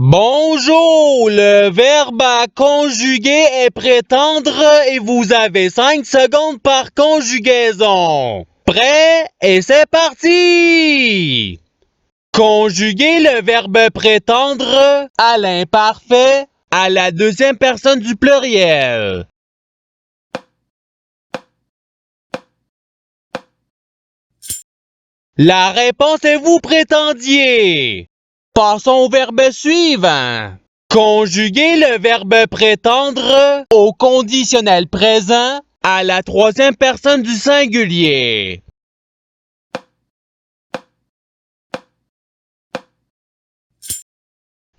Bonjour, le verbe à conjuguer est prétendre et vous avez 5 secondes par conjugaison. Prêt? Et c'est parti! Conjuguer le verbe prétendre à l'imparfait à la deuxième personne du pluriel. La réponse est vous prétendiez. Passons au verbe suivant. Conjuguer le verbe prétendre au conditionnel présent à la troisième personne du singulier.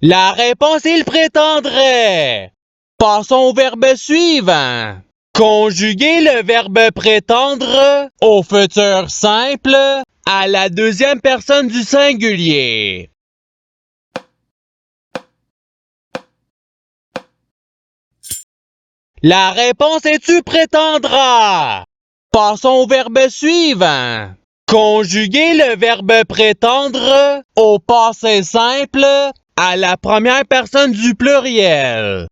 La réponse est il prétendrait. Passons au verbe suivant. Conjuguer le verbe prétendre au futur simple à la deuxième personne du singulier. La réponse est tu prétendras. Passons au verbe suivant. Conjuguer le verbe prétendre au passé simple à la première personne du pluriel.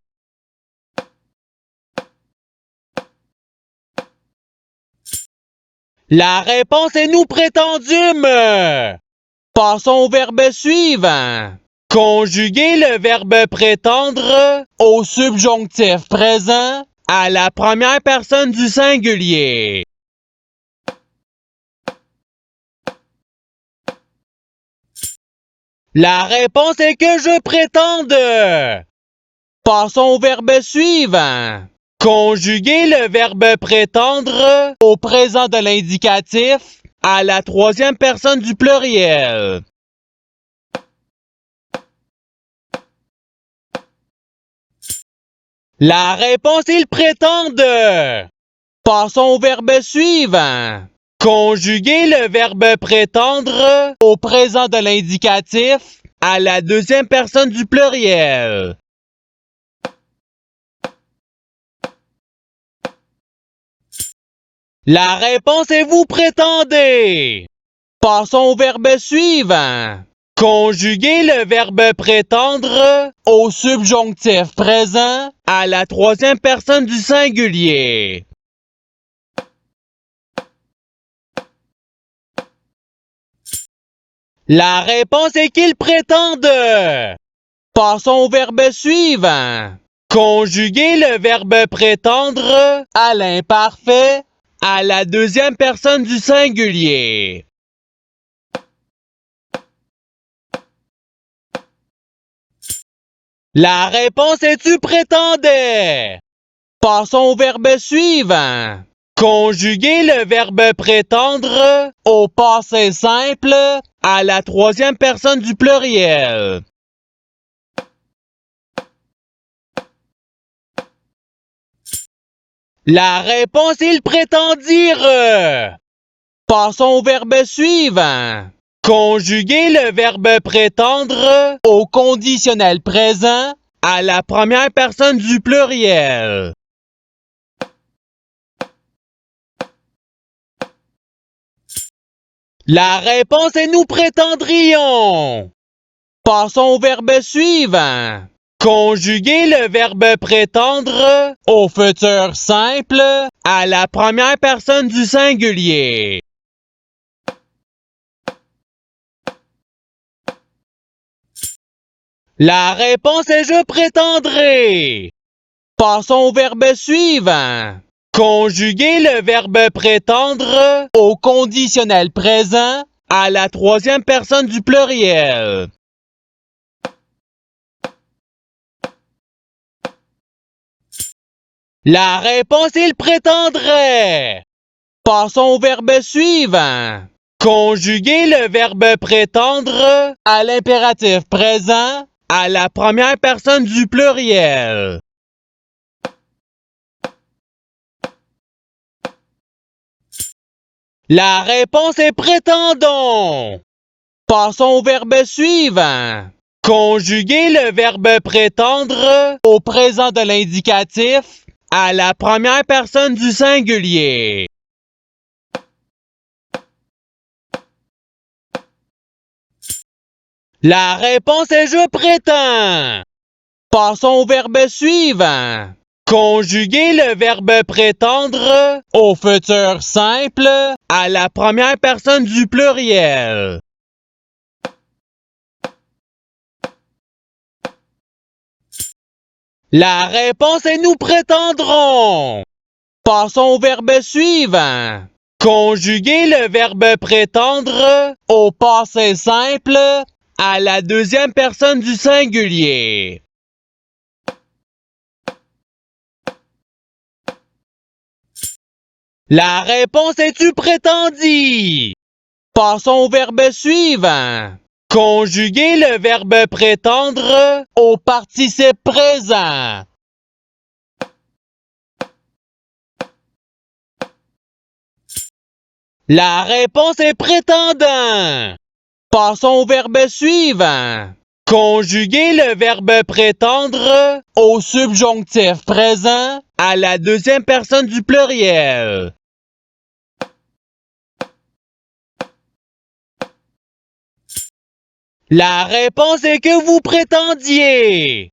La réponse est nous prétendûmes. Passons au verbe suivant. Conjuguer le verbe prétendre au subjonctif présent à la première personne du singulier. La réponse est que je prétende. Passons au verbe suivant. Conjuguer le verbe prétendre au présent de l'indicatif à la troisième personne du pluriel. La réponse est ils prétendent. Passons au verbe suivant. Conjuguer le verbe prétendre au présent de l'indicatif à la deuxième personne du pluriel. La réponse est vous prétendez. Passons au verbe suivant. Conjuguer le verbe prétendre au subjonctif présent à la troisième personne du singulier. La réponse est qu'ils prétendent. Passons au verbe suivant. Conjuguer le verbe prétendre à l'imparfait à la deuxième personne du singulier. La réponse est tu prétendais. Passons au verbe suivant. Conjuguer le verbe prétendre au passé simple à la troisième personne du pluriel. La réponse est il prétendirent. Passons au verbe suivant. Conjuguer le verbe prétendre au conditionnel présent à la première personne du pluriel. La réponse est nous prétendrions. Passons au verbe suivant. Conjuguer le verbe prétendre au futur simple à la première personne du singulier. La réponse est je prétendrai. Passons au verbe suivant. Conjuguer le verbe prétendre au conditionnel présent à la troisième personne du pluriel. La réponse est il prétendrait. Passons au verbe suivant. Conjuguer le verbe prétendre à l'impératif présent à la première personne du pluriel. La réponse est prétendons. Passons au verbe suivant. Conjuguer le verbe prétendre au présent de l'indicatif à la première personne du singulier. La réponse est je prétends. Passons au verbe suivant. Conjuguer le verbe prétendre au futur simple à la première personne du pluriel. La réponse est nous prétendrons. Passons au verbe suivant. Conjuguer le verbe prétendre au passé simple à la deuxième personne du singulier. La réponse est tu prétendis. Passons au verbe suivant. Conjuguer le verbe prétendre au participe présent. La réponse est prétendant. Passons au verbe suivant. Conjuguer le verbe prétendre au subjonctif présent à la deuxième personne du pluriel. La réponse est que vous prétendiez.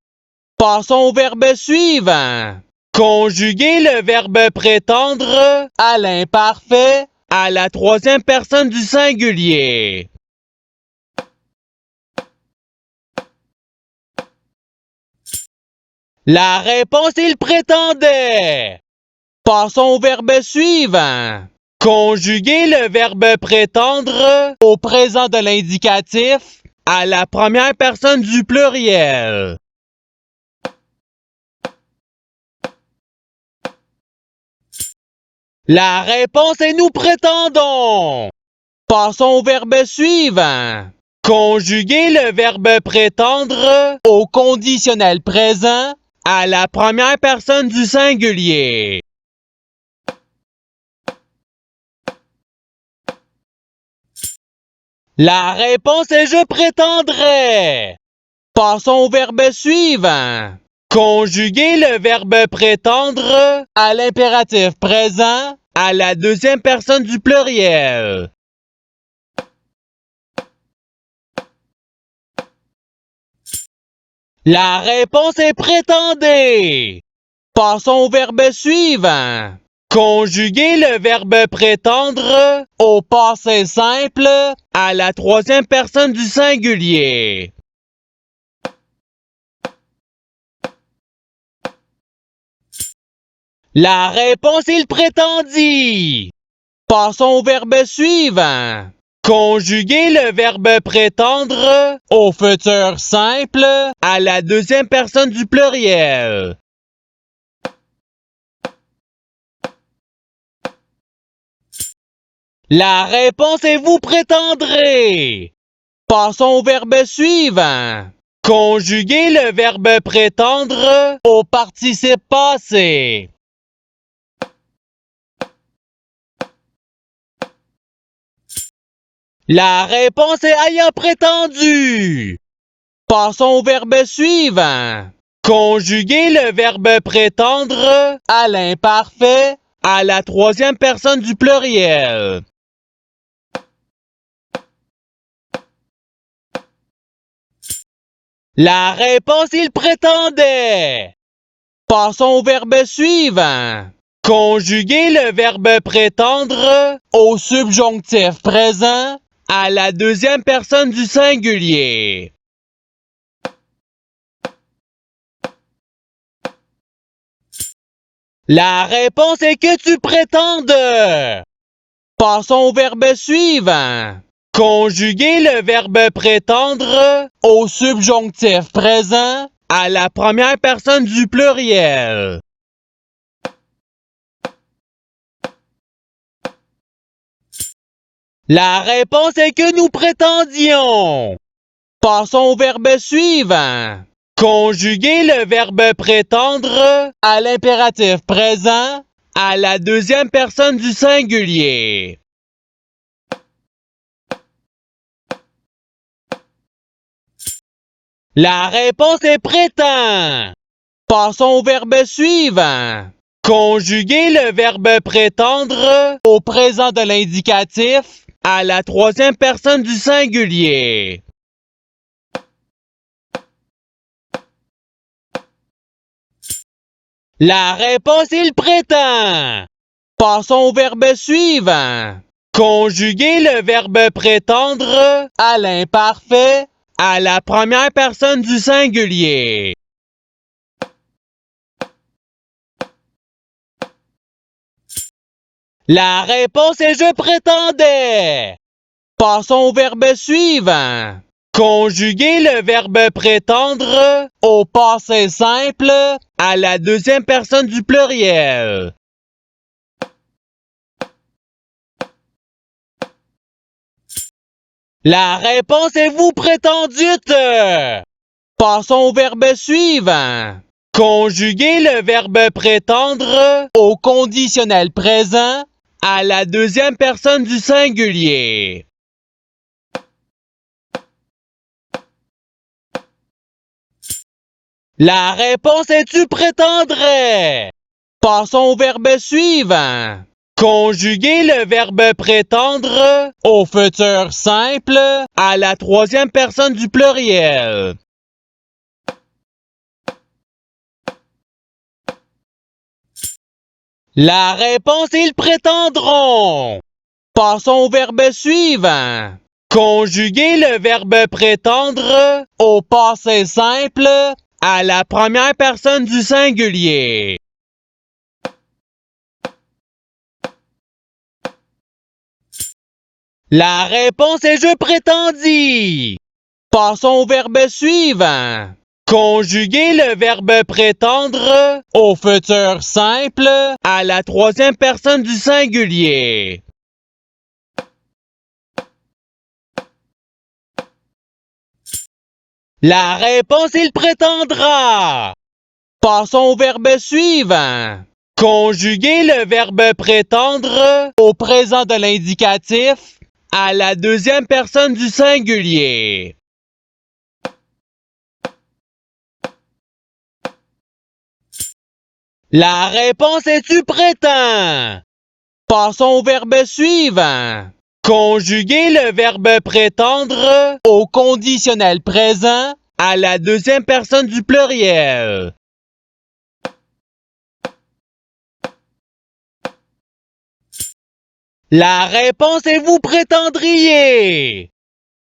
Passons au verbe suivant. Conjuguer le verbe prétendre à l'imparfait à la troisième personne du singulier. La réponse il prétendait. Passons au verbe suivant. Conjuguer le verbe prétendre au présent de l'indicatif à la première personne du pluriel. La réponse est nous prétendons. Passons au verbe suivant. Conjuguer le verbe prétendre au conditionnel présent à la première personne du singulier. La réponse est je prétendrai. Passons au verbe suivant. Conjuguer le verbe prétendre à l'impératif présent à la deuxième personne du pluriel. La réponse est prétendez. Passons au verbe suivant. Conjuguer le verbe prétendre au passé simple à la troisième personne du singulier. La réponse il prétendit. Passons au verbe suivant. Conjuguer le verbe prétendre au futur simple à la deuxième personne du pluriel. La réponse est vous prétendrez. Passons au verbe suivant. Conjuguer le verbe prétendre au participe passé. La réponse est ayant prétendu. Passons au verbe suivant. Conjuguer le verbe prétendre à l'imparfait à la troisième personne du pluriel. La réponse il prétendait. Passons au verbe suivant. Conjuguer le verbe prétendre au subjonctif présent à la deuxième personne du singulier. La réponse est que tu prétendes. Passons au verbe suivant. Conjuguer le verbe prétendre au subjonctif présent à la première personne du pluriel. La réponse est que nous prétendions. Passons au verbe suivant. Conjuguer le verbe prétendre à l'impératif présent à la deuxième personne du singulier. La réponse est prétend. Passons au verbe suivant. Conjuguer le verbe prétendre au présent de l'indicatif à la troisième personne du singulier. La réponse, il prétend. Passons au verbe suivant. Conjuguer le verbe prétendre à l'imparfait à la première personne du singulier. La réponse est je prétendais. Passons au verbe suivant. Conjuguer le verbe prétendre au passé simple à la deuxième personne du pluriel. La réponse est vous prétendite. Passons au verbe suivant. Conjuguer le verbe prétendre au conditionnel présent à la deuxième personne du singulier. La réponse est tu prétendrais. Passons au verbe suivant. Conjuguer le verbe prétendre au futur simple à la troisième personne du pluriel. La réponse ils prétendront. Passons au verbe suivant. Conjuguer le verbe prétendre au passé simple à la première personne du singulier. La réponse est je prétendis. Passons au verbe suivant. Conjuguer le verbe prétendre au futur simple à la troisième personne du singulier. La réponse il prétendra. Passons au verbe suivant. Conjuguer le verbe prétendre au présent de l'indicatif à la deuxième personne du singulier. La réponse est tu prétends. Passons au verbe suivant. Conjuguer le verbe prétendre au conditionnel présent à la deuxième personne du pluriel. La réponse est vous prétendriez.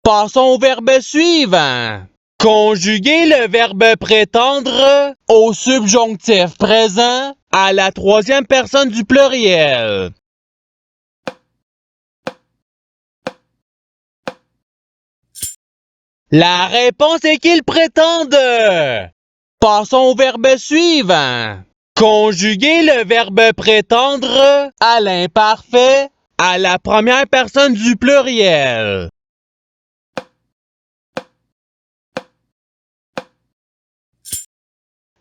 Passons au verbe suivant. Conjuguer le verbe prétendre au subjonctif présent à la troisième personne du pluriel. La réponse est qu'ils prétendent. Passons au verbe suivant. Conjuguer le verbe prétendre à l'imparfait à la première personne du pluriel.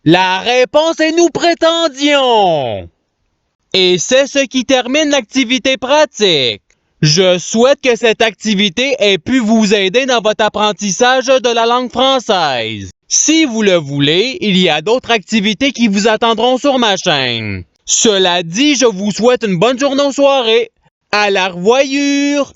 La réponse est nous prétendions. Et c'est ce qui termine l'activité pratique. Je souhaite que cette activité ait pu vous aider dans votre apprentissage de la langue française. Si vous le voulez, il y a d'autres activités qui vous attendront sur ma chaîne. Cela dit, je vous souhaite une bonne journée ou soirée. À la revoyure!